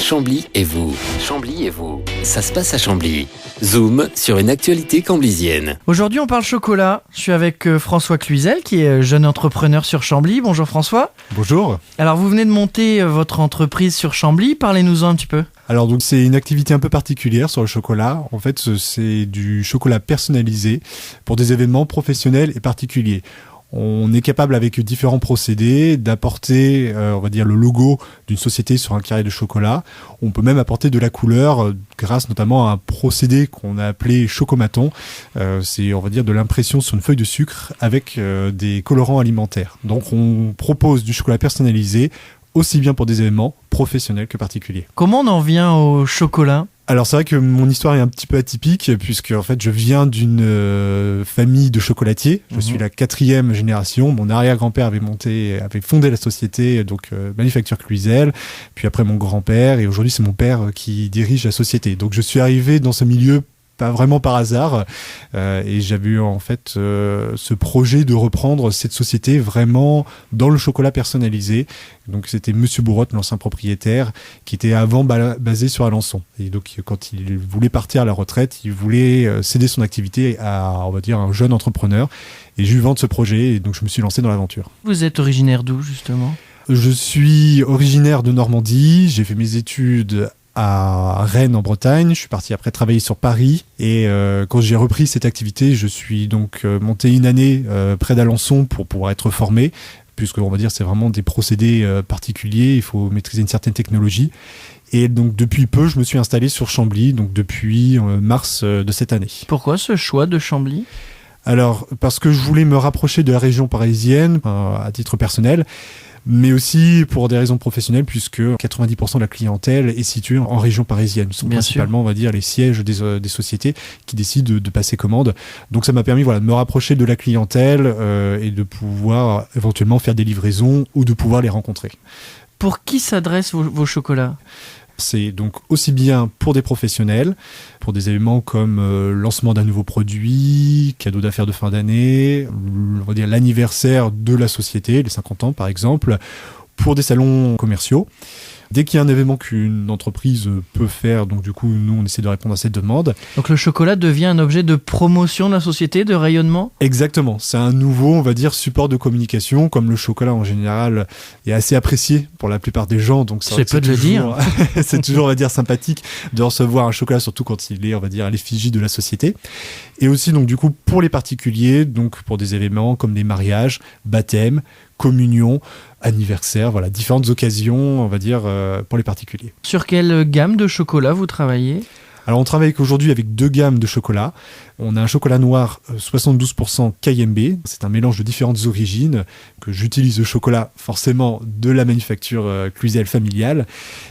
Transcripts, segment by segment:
Chambly et vous. Chambly et vous. Ça se passe à Chambly. Zoom sur une actualité camblisienne. Aujourd'hui, on parle chocolat. Je suis avec François Cluzel, qui est jeune entrepreneur sur Chambly. Bonjour François. Bonjour. Alors, vous venez de monter votre entreprise sur Chambly. Parlez-nous-en un petit peu. Alors donc c'est une activité un peu particulière sur le chocolat. En fait, c'est du chocolat personnalisé pour des événements professionnels et particuliers. On est capable avec différents procédés d'apporter, on va dire, le logo d'une société sur un carré de chocolat. On peut même apporter de la couleur grâce notamment à un procédé qu'on a appelé chocomaton. C'est, on va dire, de l'impression sur une feuille de sucre avec des colorants alimentaires. Donc on propose du chocolat personnalisé aussi bien pour des événements professionnels que particuliers. Comment on en vient au chocolat ? Alors c'est vrai que mon histoire est un petit peu atypique puisque en fait je viens d'une famille de chocolatiers. Je suis la 4e génération. Mon arrière-grand-père avait fondé la société donc Manufacture Cluzel. Puis après mon grand-père et aujourd'hui c'est mon père qui dirige la société. Donc je suis arrivé dans ce milieu pas vraiment par hasard et j'avais eu en fait ce projet de reprendre cette société vraiment dans le chocolat personnalisé. Donc c'était Monsieur Bourrotte, l'ancien propriétaire, qui était avant basé sur Alençon. Et donc quand il voulait partir à la retraite, il voulait céder son activité à, on va dire, un jeune entrepreneur. Et j'ai eu vent de ce projet et donc je me suis lancé dans l'aventure. Vous êtes originaire d'où justement ? Je suis originaire de Normandie. J'ai fait mes études à Rennes en Bretagne. Je suis parti après travailler sur Paris et quand j'ai repris cette activité, je suis donc monté une année près d'Alençon pour pouvoir être formé, puisque on va dire c'est vraiment des procédés particuliers, il faut maîtriser une certaine technologie. Et donc depuis peu, je me suis installé sur Chambly, donc depuis mars de cette année. Pourquoi ce choix de Chambly ? Alors parce que je voulais me rapprocher de la région parisienne à titre personnel, mais aussi pour des raisons professionnelles, puisque 90% de la clientèle est située en région parisienne. Ce sont principalement, on va dire, les sièges des sociétés qui décident de passer commande. Donc ça m'a permis de me rapprocher de la clientèle et de pouvoir éventuellement faire des livraisons ou de pouvoir les rencontrer. Pour qui s'adressent vos chocolats ? C'est donc aussi bien pour des professionnels, pour des événements comme lancement d'un nouveau produit, cadeau d'affaires de fin d'année, on va dire l'anniversaire de la société, les 50 ans par exemple, pour des salons commerciaux. Dès qu'il y a un événement qu'une entreprise peut faire, donc du coup, nous, on essaie de répondre à cette demande. Donc le chocolat devient un objet de promotion de la société, de rayonnement ? Exactement. C'est un nouveau, on va dire, support de communication, comme le chocolat en général est assez apprécié pour la plupart des gens. Donc c'est peu de le dire. C'est toujours, on va dire, sympathique de recevoir un chocolat, surtout quand il est, on va dire, à l'effigie de la société. Et aussi, donc du coup, pour les particuliers, donc pour des événements comme des mariages, baptêmes, communion, anniversaire, voilà, différentes occasions, on va dire, pour les particuliers. Sur quelle gamme de chocolat vous travaillez ? Alors on travaille aujourd'hui avec 2 gammes de chocolat. On a un chocolat noir 72% KMB, c'est un mélange de différentes origines, que j'utilise le chocolat forcément de la manufacture Cluzel familiale.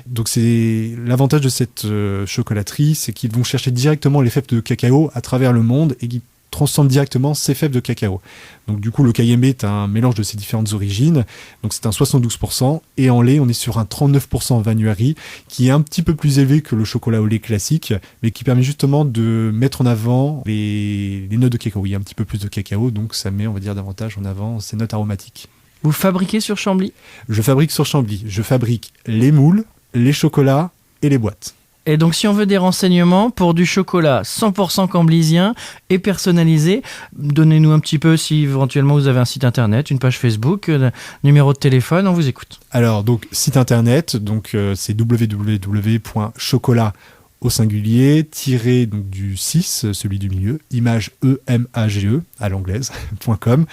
Donc c'est l'avantage de cette chocolaterie, c'est qu'ils vont chercher directement les fèves de cacao à travers le monde et qui transforme directement ces fèves de cacao. Donc du coup, le KMB est un mélange de ces différentes origines. Donc c'est un 72%. Et en lait, on est sur un 39% Vanuari, qui est un petit peu plus élevé que le chocolat au lait classique, mais qui permet justement de mettre en avant les notes de cacao. Il y a un petit peu plus de cacao, donc ça met, on va dire, davantage en avant ces notes aromatiques. Vous fabriquez sur Chambly ? Je fabrique sur Chambly. Je fabrique les moules, les chocolats et les boîtes. Et donc, si on veut des renseignements pour du chocolat 100% camblisien et personnalisé, donnez-nous un petit peu si éventuellement vous avez un site internet, une page Facebook, numéro de téléphone, on vous écoute. Alors, donc, site internet, donc, c'est www.chocolat au singulier, tiré donc du 6, celui du milieu, image EMAGE à l'anglaise.com.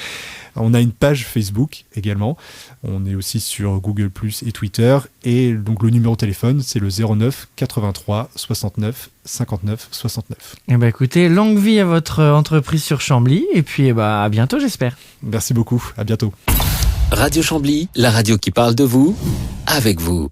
On a une page Facebook également. On est aussi sur Google+ et Twitter. Et donc le numéro de téléphone, c'est le 09 83 69 59 69. Eh ben écoutez, longue vie à votre entreprise sur Chambly. Et puis à bientôt, j'espère. Merci beaucoup. À bientôt. Radio Chambly, la radio qui parle de vous, avec vous.